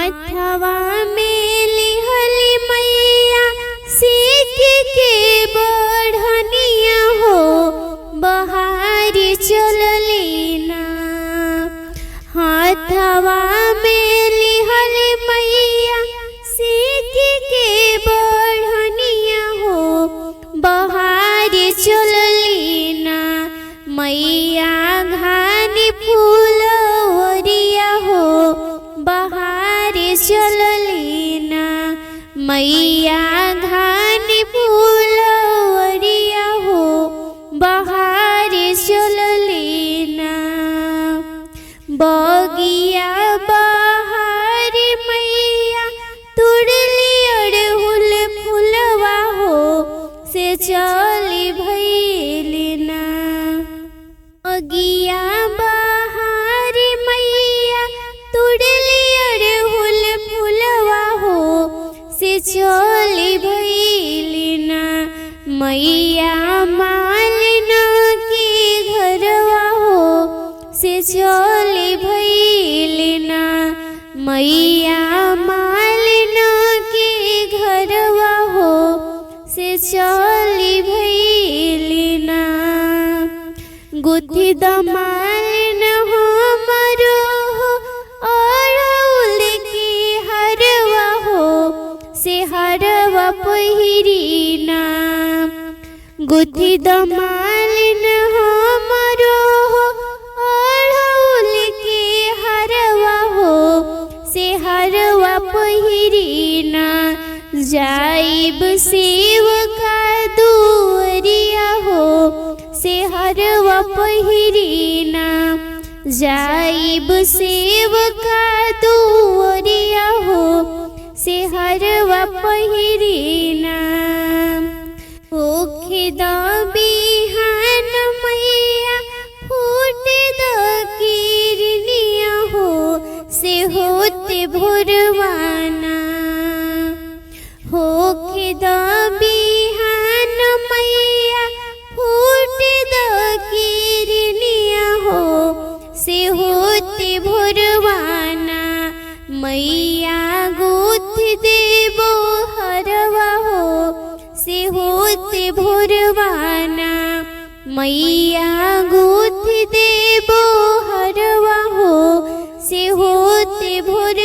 हाथवा में लिहली मैया सीख के बढ़निया हो बहार चलली ना। हाथवा में लिहली मैया सीख के बढ़निया हो बहार चलली ना। मैया घानी फूलवरिया हो बहार चलली ना। मैया घानी फूलवरिया हो बहार चलली ना। बगिया बहार मैया तुड़ली अड़हुल फुलवा हो से चली भइली ना। बगिया बहार मैया तुड़ली अड़हुल फुलवा हो से चली भइली ना। मैया मालिन के घरवा हो से चली भइली ना। मैया मालिन के घरवा हो से चली भइली ना। गुथी दमालिन हमरो हो अड़हुल के हरवा हो से हरवा पहिरी ना। गुथी दमालिन हमरो हो अड़हुल के हरवा हो से हरवा पहिरी ना। जाइब सेव का दुअरिया हो से हरवा पहिरी ना। जाइब सेव का दुअरिया हो से हरवा पहिरी ना। होखे द बिहान मैया फूट द किरनिया हो से होते भोरवाना। होखे द बिहान मैया फूट द किरनिया हो से होते भोरवाना। मैया गुथ देबो हरवा हो से होते भोरवाना। मैया गुथ देबो हरवा हो से होते भोर